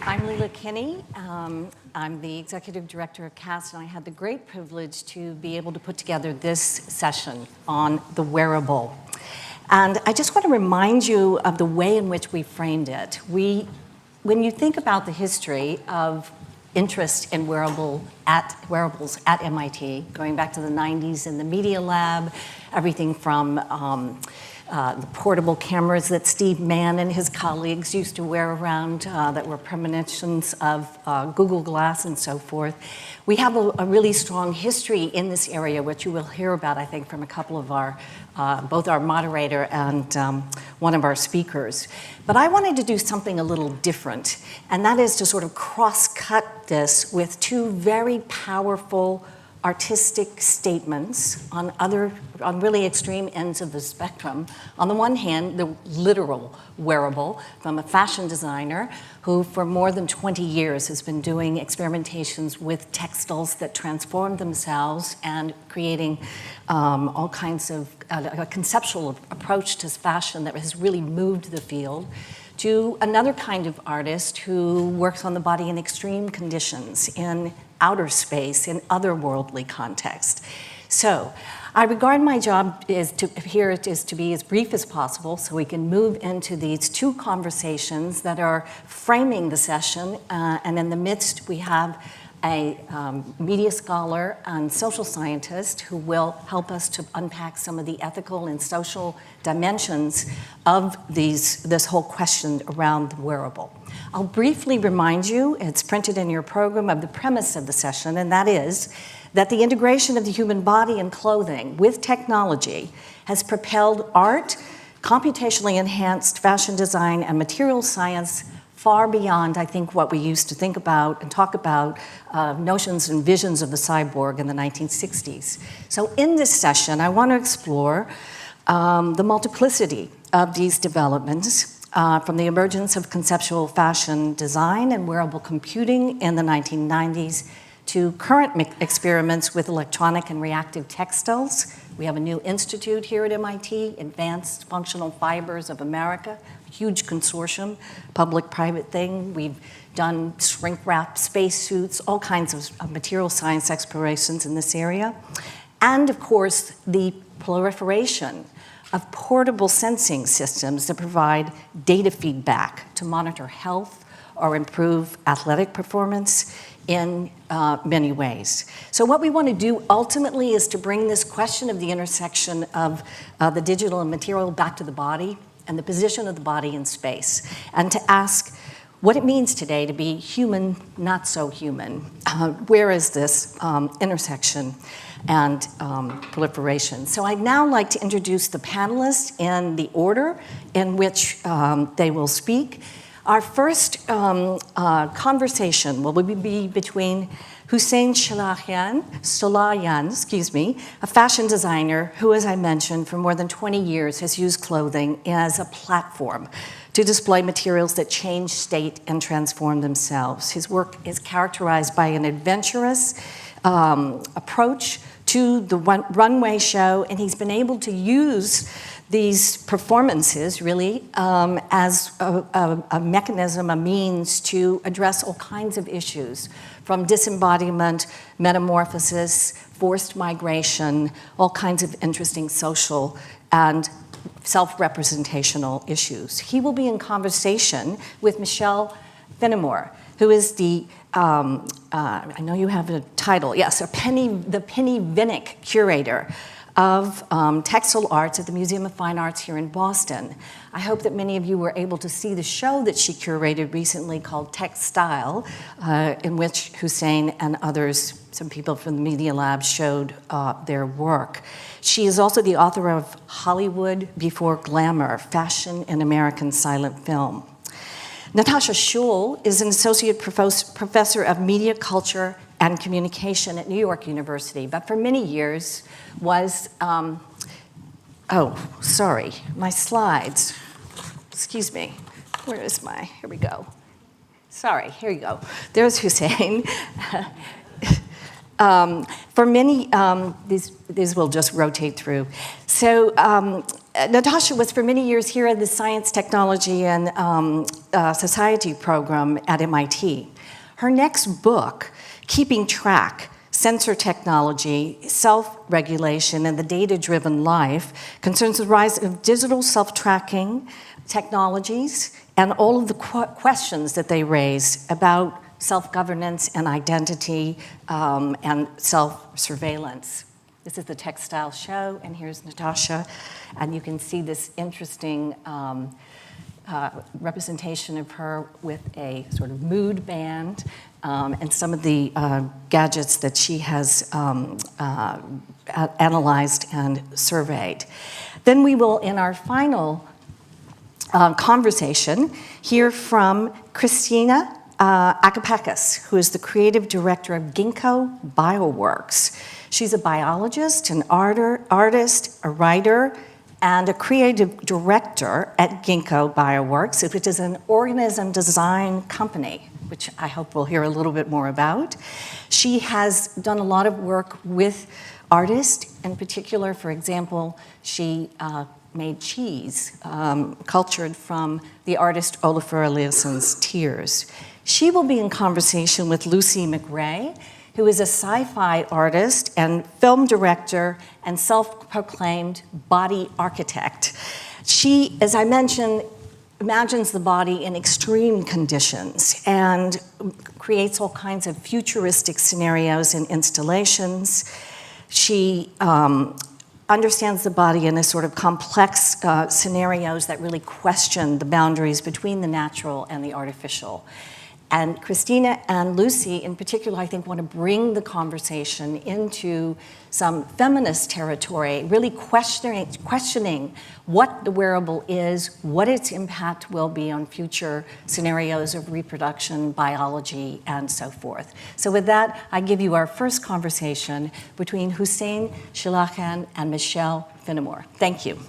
I'm Leila Kinney. I'm the Executive Director of CAST, and I had the great privilege to be able to put together this session on the wearable. And I just want to remind you of the way in which we framed it. When you think about the history of interest in wearables at MIT, going back to the 90s in the Media Lab, everything from the portable cameras that Steve Mann and his colleagues used to wear around that were premonitions of Google Glass and so forth. We have a really strong history in this area, which you will hear about, I think, from a couple of our, both our moderator and one of our speakers. But I wanted to do something a little different, and that is to sort of cross-cut this with two very powerful artistic statements on really extreme ends of the spectrum. On the one hand, the literal wearable from a fashion designer who for more than 20 years has been doing experimentations with textiles that transform themselves and creating all kinds of a conceptual approach to fashion that has really moved the field, to another kind of artist who works on the body in extreme conditions, in outer space, in otherworldly context. So I regard my job here is to be as brief as possible so we can move into these two conversations that are framing the session, and in the midst we have a media scholar and social scientist who will help us to unpack some of the ethical and social dimensions of this whole question around the wearable. I'll briefly remind you, it's printed in your program, of the premise of the session, and that is that the integration of the human body and clothing with technology has propelled art, computationally enhanced fashion design, and material science far beyond, I think, what we used to think about and talk about notions and visions of the cyborg in the 1960s. So in this session, I want to explore the multiplicity of these developments from the emergence of conceptual fashion design and wearable computing in the 1990s to current experiments with electronic and reactive textiles. We have a new institute here at MIT, Advanced Functional Fibers of America, a huge consortium, public-private thing. We've done shrink-wrap spacesuits, all kinds of material science explorations in this area. And of course, the proliferation of portable sensing systems that provide data feedback to monitor health or improve athletic performance in many ways. So what we want to do ultimately is to bring this question of the intersection of the digital and material back to the body and the position of the body in space, and to ask what it means today to be human, not so human. Where is this intersection and proliferation? So I'd now like to introduce the panelists in the order in which they will speak. Our first conversation will be between Hussein Solayan, a fashion designer who, as I mentioned, for more than 20 years has used clothing as a platform to display materials that change state and transform themselves. His work is characterized by an adventurous approach to the runway show, and he's been able to use these performances really as a mechanism, a means to address all kinds of issues, from disembodiment, metamorphosis, forced migration, all kinds of interesting social and self-representational issues. He will be in conversation with Michelle Finnemore, who is the, I know you have a title, yes, the Penny Vinnick Curator of Textile Arts at the Museum of Fine Arts here in Boston. I hope that many of you were able to see the show that she curated recently called Textile, in which Hussein and others, some people from the Media Lab, showed their work. She is also the author of Hollywood Before Glamour, Fashion in American Silent Film. Natasha Schull is an associate professor of media culture and communication at New York University, but for many years was, oh, sorry, my slides. Excuse me, where is my, here we go. Sorry, here you go. There's Hussein. For many, these will just rotate through. So Natasha was for many years here at the Science, Technology, and Society program at MIT. Her next book, Keeping Track, Sensor Technology, Self-Regulation, and the Data-Driven Life, concerns the rise of digital self-tracking technologies and all of the questions that they raise about self-governance and identity and self-surveillance. This is the textile show, and here's Natasha, and you can see this interesting representation of her with a sort of mood band and some of the gadgets that she has analyzed and surveyed. Then we will, in our final conversation, hear from Christina Akapakis, who is the creative director of Ginkgo Bioworks. She's a biologist, an artist, a writer, and a creative director at Ginkgo Bioworks, which is an organism design company, which I hope we'll hear a little bit more about. She has done a lot of work with artists. In particular, for example, she made cheese cultured from the artist Olafur Eliasson's tears. She will be in conversation with Lucy McRae, who is a sci-fi artist and film director and self-proclaimed body architect. She, as I mentioned, imagines the body in extreme conditions and creates all kinds of futuristic scenarios and installations. She understands the body in a sort of complex scenarios that really question the boundaries between the natural and the artificial. And Christina and Lucy, in particular, I think want to bring the conversation into some feminist territory, really questioning what the wearable is, what its impact will be on future scenarios of reproduction, biology, and so forth. So with that, I give you our first conversation between Hussein Shilakhan and Michelle Finnemore. Thank you.